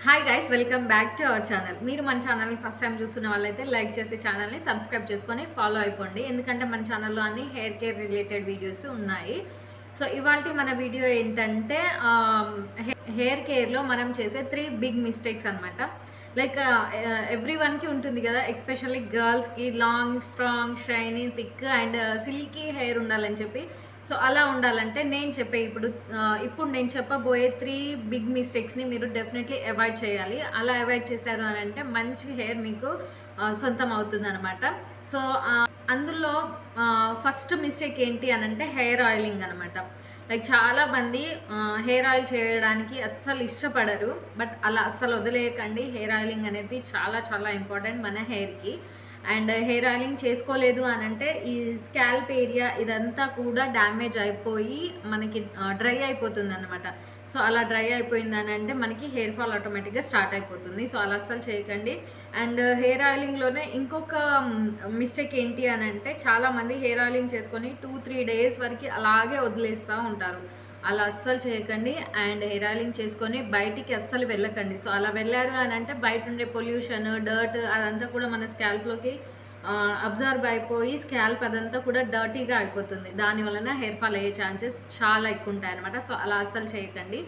Hi guys, welcome back to our channel. మీరు మన ఛానల్ని ఫస్ట్ టైం చూస్తున్న వాళ్ళైతే లైక్ చేసి ఛానల్ని సబ్స్క్రైబ్ చేసుకొని ఫాలో అయిపోండి. ఎందుకంటే మన ఛానల్లో అన్ని హెయిర్ కేర్ రిలేటెడ్ వీడియోస్ ఉన్నాయి. సో ఇవాళ మన వీడియో ఏంటంటే హెయిర్ కేర్లో మనం చేసే 3 బిగ్ మిస్టేక్స్ అనమాట. లైక్ ఎవ్రీ వన్కి ఉంటుంది కదా, ఎస్పెషల్లీ గర్ల్స్కి long, strong, shiny, thick and silky hair ఉండాలని చెప్పి. సో అలా ఉండాలంటే నేను చెప్పే ఇప్పుడు నేను చెప్పబోయే 3 బిగ్ మిస్టేక్స్ని మీరు డెఫినెట్లీ అవాయిడ్ చేయాలి. అలా అవాయిడ్ చేశారు అని అంటే మంచి హెయిర్ మీకు సొంతం అవుతుంది అనమాట. సో అందులో ఫస్ట్ మిస్టేక్ ఏంటి అని అంటే హెయిర్ ఆయిలింగ్ అనమాట. లైక్ చాలామంది హెయిర్ ఆయిల్ చేయడానికి అస్సలు ఇష్టపడరు, బట్ అలా అస్సలు వదిలేయకండి. హెయిర్ ఆయిలింగ్ అనేది చాలా చాలా ఇంపార్టెంట్ మన హెయిర్కి. అండ్ హెయిర్ ఆయిలింగ్ చేసుకోలేదు అని అంటే ఈ స్కాల్ప్ ఏరియా ఇదంతా కూడా డ్యామేజ్ అయిపోయి మనకి డ్రై అయిపోతుంది అనమాట. సో అలా డ్రై అయిపోయింది అని అంటే మనకి హెయిర్ ఫాల్ ఆటోమేటిక్గా స్టార్ట్ అయిపోతుంది. సో అలా అస్సలు చేయకండి. అండ్ హెయిర్ ఆయిలింగ్లోనే ఇంకొక మిస్టేక్ ఏంటి అని అంటే చాలామంది హెయిర్ ఆయిలింగ్ చేసుకొని 2-3 డేస్ వరకు అలాగే వదిలేస్తూ ఉంటారు. అలా అస్సలు చేయకండి. అండ్ హెయిర్ ఆయిలింగ్ చేసుకొని బయటికి అస్సలు వెళ్ళకండి. సో అలా వెళ్ళారు అని అంటే బయట ఉండే పొల్యూషన్, డర్ట్ అదంతా కూడా మన స్కాల్ప్లోకి అబ్జర్వ్ అయిపోయి స్కాల్ప్ అదంతా కూడా డర్టీగా అయిపోతుంది. దానివలన హెయిర్ ఫాల్ అయ్యే ఛాన్సెస్ చాలా ఎక్కువ ఉంటాయి అనమాట. సో అలా అస్సలు చేయకండి.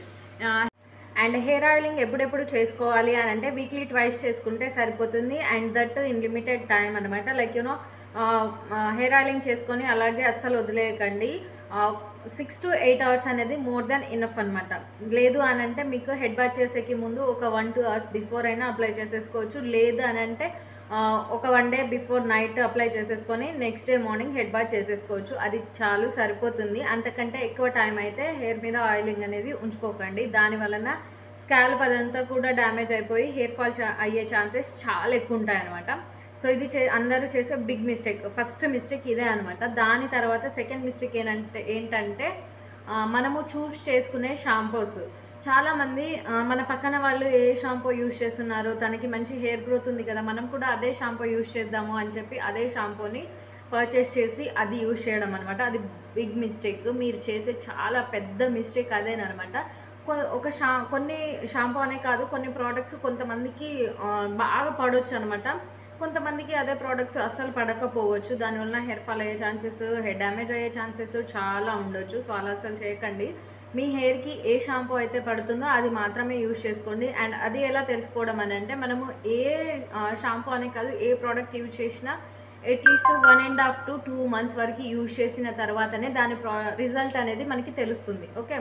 అండ్ హెయిర్ ఆయిలింగ్ ఎప్పుడెప్పుడు చేసుకోవాలి అని అంటే వీక్లీ ట్వైస్ చేసుకుంటే సరిపోతుంది. And that in limited time అనమాట. లైక్ హెయిర్ ఆయిలింగ్ చేసుకొని అలాగే అస్సలు వదిలేయకండి. 6 to 8 అవర్స్ అనేది మోర్ దెన్ ఇనఫ్ అనమాట. లేదు అని అంటే మీకు హెడ్ బాత్ చేసేకి ముందు ఒక 1-2 అవర్స్ బిఫోర్ అయినా అప్లై చేసేసుకోవచ్చు. లేదు అని అంటే ఒక 1 డే బిఫోర్ నైట్ అప్లై చేసేసుకొని next day morning head bath చేసేసుకోవచ్చు. అది చాలు, సరిపోతుంది. అంతకంటే ఎక్కువ టైం అయితే హెయిర్ మీద ఆయిలింగ్ అనేది ఉంచుకోకండి. దానివలన స్కాల్ప్ అదంతా కూడా డ్యామేజ్ అయిపోయి హెయిర్ ఫాల్ అయ్యే ఛాన్సెస్ చాలా ఎక్కువ ఉంటాయి అనమాట. సో ఇది అందరూ చేసే బిగ్ మిస్టేక్. ఫస్ట్ మిస్టేక్ ఇదే అనమాట. దాని తర్వాత సెకండ్ మిస్టేక్ ఏంటంటే మనము చూస్ చేసుకునే షాంపూస్. చాలామంది మన పక్కన వాళ్ళు ఏ షాంపూ యూజ్ చేస్తున్నారు, తనకి మంచి హెయిర్ గ్రోత్ ఉంది కదా, మనం కూడా అదే షాంపూ యూజ్ చేద్దాము అని చెప్పి అదే షాంపూని పర్చేస్ చేసి అది యూజ్ చేయడం అనమాట. అది బిగ్ మిస్టేక్. మీరు చేసే చాలా పెద్ద మిస్టేక్ అదేనమాట. కొన్ని షాంపూ అనే కాదు, కొన్ని ప్రోడక్ట్స్ కొంతమందికి బాగా పడవచ్చు అనమాట. కొంతమందికి అదే ప్రోడక్ట్స్ అస్సలు పడకపోవచ్చు. దానివల్ల హెయిర్ ఫాల్ అయ్యే ఛాన్సెస్, హెయిర్ డ్యామేజ్ అయ్యే ఛాన్సెస్ చాలా ఉండొచ్చు. సో అలా అస్సలు చేయకండి. మీ హెయిర్కి ఏ షాంపూ అయితే పడుతుందో అది మాత్రమే యూజ్ చేసుకోండి. అండ్ అది ఎలా తెలుసుకోవడం అని అంటే మనము ఏ షాంపూ అనే కాదు, ఏ ప్రోడక్ట్ యూజ్ చేసినా అట్లీస్ట్ 1.5 to 2 months వరకు యూజ్ చేసిన తర్వాతనే దాని రిజల్ట్ అనేది మనకి తెలుస్తుంది. ఓకే,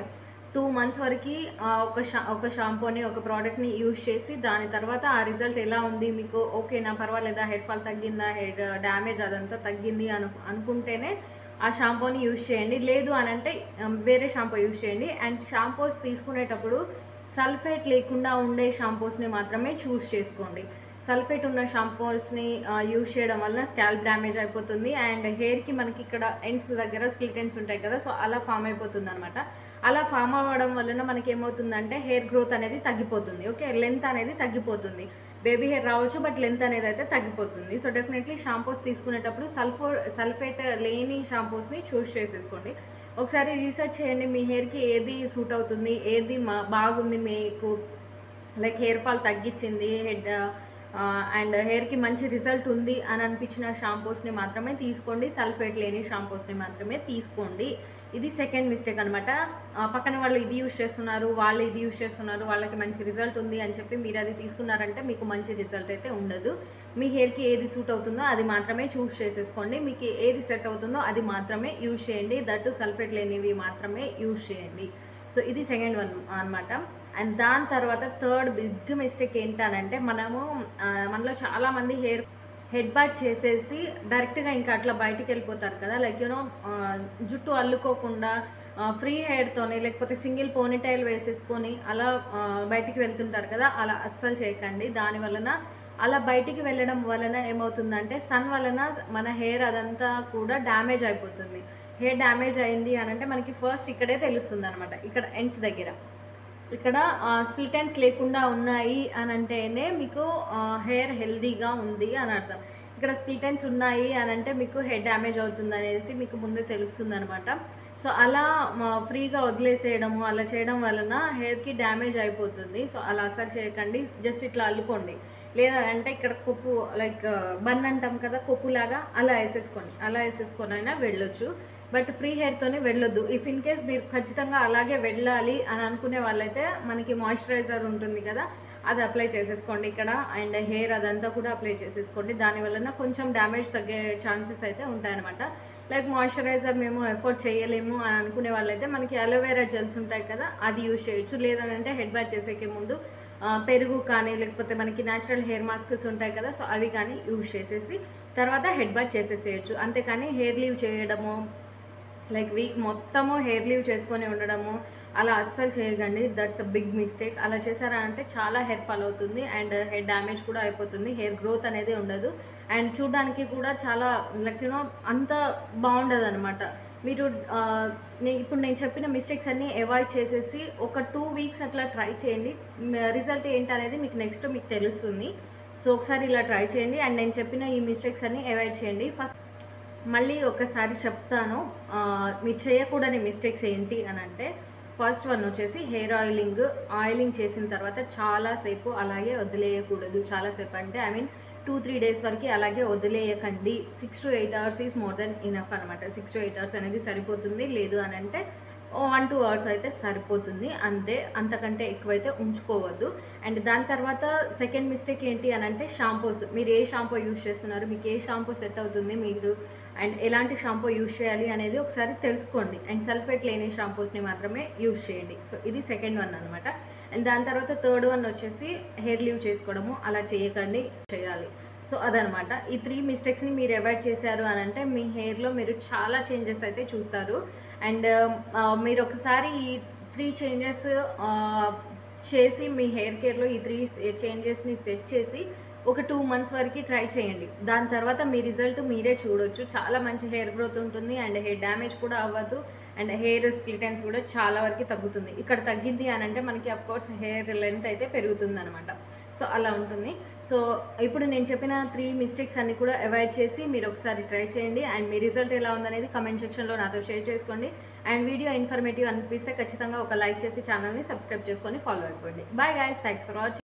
2 months వరకు ఒక షాంపూని, ఒక ప్రోడక్ట్ని యూజ్ చేసి దాని తర్వాత ఆ రిజల్ట్ ఎలా ఉంది, మీకు ఓకేనా, పర్వాలేదా, హెయిర్ ఫాల్ తగ్గిందా, హెయిర్ డ్యామేజ్ అదంతా తగ్గింది అనుకుంటేనే ఆ షాంపూని యూజ్ చేయండి. లేదు అని అంటే వేరే షాంపూ యూజ్ చేయండి. అండ్ షాంపూస్ తీసుకునేటప్పుడు సల్ఫేట్ లేకుండా ఉండే షాంపూస్ని మాత్రమే చూస్ చేసుకోండి. సల్ఫేట్ ఉన్న షాంపూస్ని యూజ్ చేయడం వల్ల స్కాల్ప్ డ్యామేజ్ అయిపోతుంది. అండ్ హెయిర్కి మనకి ఇక్కడ ఎండ్స్ దగ్గర స్ప్లిట్ ఎండ్స్ ఉంటాయి కదా, సో అలా ఫామ్ అయిపోతుంది అనమాట. అలా ఫామ్ అవ్వడం వలన మనకి ఏమవుతుందంటే హెయిర్ గ్రోత్ అనేది తగ్గిపోతుంది. ఓకే, లెంత్ అనేది తగ్గిపోతుంది. బేబీ హెయిర్ రావచ్చు, బట్ లెంత్ అనేది అయితే తగ్గిపోతుంది. సో డెఫినెట్లీ షాంపూస్ తీసుకునేటప్పుడు సల్ఫేట్ లేని షాంపూస్ని చూస్ చేసేసుకోండి. ఒకసారి రీసెర్చ్ చేయండి, మీ హెయిర్కి ఏది సూట్ అవుతుంది, ఏది బాగుంది మీకు, లైక్ హెయిర్ ఫాల్ తగ్గించింది, అండ్ హెయిర్కి మంచి రిజల్ట్ ఉంది అని అనిపించిన షాంపూస్ని మాత్రమే తీసుకోండి. సల్ఫేట్ లేని షాంపూస్ని మాత్రమే తీసుకోండి. ఇది సెకండ్ మిస్టేక్ అనమాట. పక్కన వాళ్ళు ఇది యూజ్ చేస్తున్నారు, వాళ్ళు ఇది యూజ్ చేస్తున్నారు, వాళ్ళకి మంచి రిజల్ట్ ఉంది అని చెప్పి మీరు అది తీసుకున్నారంటే మీకు మంచి రిజల్ట్ అయితే ఉండదు. మీ హెయిర్కి ఏది సూట్ అవుతుందో అది మాత్రమే చూస్ చేసేసుకోండి. మీకు ఏది సెట్ అవుతుందో అది మాత్రమే యూజ్ చేయండి. దట్టు సల్ఫేట్ లేనివి మాత్రమే యూజ్ చేయండి. సో ఇది సెకండ్ వన్ అనమాట. అండ్ దాని తర్వాత థర్డ్ బిగ్ మిస్టేక్ ఏంటనంటే మనలో చాలామంది హెడ్ బాత్ చేసేసి డైరెక్ట్గా ఇంకా అట్లా బయటికి వెళ్ళిపోతారు కదా. లైక్ జుట్టు అల్లుకోకుండా ఫ్రీ హెయిర్తోనే లేకపోతే సింగిల్ పోనీటైల్ వేసేసుకొని అలా బయటికి వెళ్తుంటారు కదా. అలా అస్సలు చేయకండి. దానివలన అలా బయటికి వెళ్ళడం వలన ఏమవుతుందంటే సన్ వలన మన హెయిర్ అదంతా కూడా డ్యామేజ్ అయిపోతుంది. హెయిర్ డ్యామేజ్ అయింది అని అంటే మనకి ఫస్ట్ ఇక్కడే తెలుస్తుంది అనమాట. ఇక్కడ ఎండ్స్ దగ్గర ఇక్కడ స్ప్లిట్ ఎండ్స్ లేకుండా ఉన్నాయి అని అంటేనే మీకు హెయిర్ హెల్దీగా ఉంది అని అర్థం. ఇక్కడ స్ప్లిట్ ఎండ్స్ ఉన్నాయి అని అంటే మీకు హెయిర్ డ్యామేజ్ అవుతుంది అనేసి మీకు ముందే తెలుస్తుంది అనమాట. సో అలా ఫ్రీగా వదిలేసేయడము అలా చేయడం వలన హెయిర్‌కి డ్యామేజ్ అయిపోతుంది. సో అలా అస్సలు చేయకండి. జస్ట్ ఇట్లా అల్లుకోండి. లేదా అంటే ఇక్కడ కొప్పు లైక్ బన్ అంటాం కదా! కొప్పులాగా అలా ఏసేసుకోండి. అలా ఏసేసుకొనైనా వెళ్ళొచ్చు. బట్ ఫ్రీ హెయిర్‌తోనే వెళ్ళొద్దు. ఇఫ్ ఇన్ కేస్ మీరు ఖచ్చితంగా అలాగే వెళ్ళాలి అని అనుకునే వాళ్ళైతే మనకి మాయిశ్చరైజర్ ఉంటుంది కదా! అది అప్లై చేసేసుకోండి ఇక్కడ. అండ్ హెయిర్ అదంతా కూడా అప్లై చేసేసుకోండి. దాని వలన కొంచెం డ్యామేజ్ తగ్గే ఛాన్సెస్ అయితే ఉంటాయన్నమాట. లైక్ మాయిశ్చరైజర్ మేము ఎఫోర్డ్ చేయలేము అని అనుకునే వాళ్ళైతే మనకి అలోవెరా జెల్స్ ఉంటాయి కదా! అది యూజ్ చేయొచ్చు. లేదనంటే హెడ్ బాత్ చేసేకే ముందు పెరుగు కానీ లేకపోతే మనకి న్యాచురల్ హెయిర్ మాస్క్స్ ఉంటాయి కదా! సో అవి కానీ యూజ్ చేసేసి తర్వాత హెడ్ బాత్ చేసేసేయొచ్చు. అంతేకాని హెయిర్ లీవ్ చేయడము లైక్ వీక్ మొత్తము హెయిర్ లీవ్ చేసుకొని ఉండడము అలా అస్సలు చేయకండి. That's a big mistake. అలా చేశారా అంటే చాలా హెయిర్ ఫాల్ అవుతుంది అండ్ హెయిర్ డ్యామేజ్ కూడా అయిపోతుంది. హెయిర్ గ్రోత్ అనేది ఉండదు అండ్ చూడడానికి కూడా చాలా లైక్ అంత బాగుండదనమాట. మీరు ఇప్పుడు నేను చెప్పిన మిస్టేక్స్ అన్నీ అవాయిడ్ చేసేసి ఒక 2 వీక్స్ అట్లా ట్రై చేయండి. రిజల్ట్ ఏంటనేది మీకు తెలుస్తుంది. సో ఒకసారి ఇలా ట్రై చేయండి అండ్ నేను చెప్పిన ఈ మిస్టేక్స్ అన్నీ అవాయిడ్ చేయండి. ఫస్ట్ మళ్ళీ ఒకసారి చెప్తాను. మీరు చేయకూడని మిస్టేక్స్ ఏంటి అని అంటే ఫస్ట్ వన్ వచ్చేసి హెయిర్ ఆయిలింగ్ చేసిన తర్వాత చాలాసేపు అలాగే వదిలేయకూడదు. చాలాసేపు అంటే ఐ మీన్ 2-3 డేస్ వరకు అలాగే వదిలేయకండి. 6 to 8 hours is more than enough అనమాట. 6 to 8 అవర్స్ అనేది సరిపోతుంది. లేదు అని అంటే 1-2 అవర్స్ అయితే సరిపోతుంది అంతే. అంతకంటే ఎక్కువైతే ఉంచుకోవద్దు. అండ్ దాని తర్వాత సెకండ్ మిస్టేక్ ఏంటి అని అంటే షాంపూస్. మీరు ఏ షాంపూ యూజ్ చేస్తున్నారు, మీకు ఏ షాంపూ సెట్ అవుతుంది మీరు అండ్ ఎలాంటి షాంపూ యూజ్ చేయాలి అనేది ఒకసారి తెలుసుకోండి. అండ్ సల్ఫేట్ లేని షాంపూస్ని మాత్రమే యూజ్ చేయండి. సో ఇది సెకండ్ వన్ అనమాట. అండ్ దాని తర్వాత థర్డ్ వన్ వచ్చేసి హెయిర్ లీవ్ చేసుకోవడము. అలా చేయకండి, చేయాలి. సో అదనమాట. ఈ 3 మిస్టేక్స్ని మీరు అవాయిడ్ చేశారు అని అంటే మీ హెయిర్లో మీరు చాలా చేంజెస్ అయితే చూస్తారు. అండ్ మీరు ఒకసారి ఈ 3 చేంజెస్ చేసి మీ హెయిర్ కేర్లో ఈ 3 చేంజెస్ని సెట్ చేసి ఒక 2 మంత్స్ వరకు ట్రై చేయండి. దాని తర్వాత మీ రిజల్ట్ మీరే చూడొచ్చు. చాలా మంచి హెయిర్ గ్రోత్ ఉంటుంది అండ్ హెయిర్ డ్యామేజ్ కూడా అవ్వదు అండ్ హెయిర్ స్ప్లిట్ ఎండ్స్ కూడా చాలా వరకు తగ్గుతుంది. ఇక్కడ తగ్గింది అని అంటే మనకి అఫ్కోర్స్ హెయిర్ లెంత్ అయితే పెరుగుతుంది అనమాట. సో అలా ఉంటుంది. సో ఇప్పుడు నేను చెప్పిన 3 మిస్టేక్స్ అన్ని కూడా అవాయిడ్ చేసి మీరు ఒకసారి ట్రై చేయండి అండ్ మీ రిజల్ట్ ఎలా ఉందనేది కమెంట్ సెక్షన్లో నాతో షేర్ చేసుకోండి. అండ్ వీడియో ఇన్ఫర్మేటివ్ అనిపిస్తే ఖచ్చితంగా ఒక లైక్ చేసి ఛానల్ని సబ్స్క్రైబ్ చేసుకొని ఫాలో అయిపోండి. Bye guys, thanks for watching.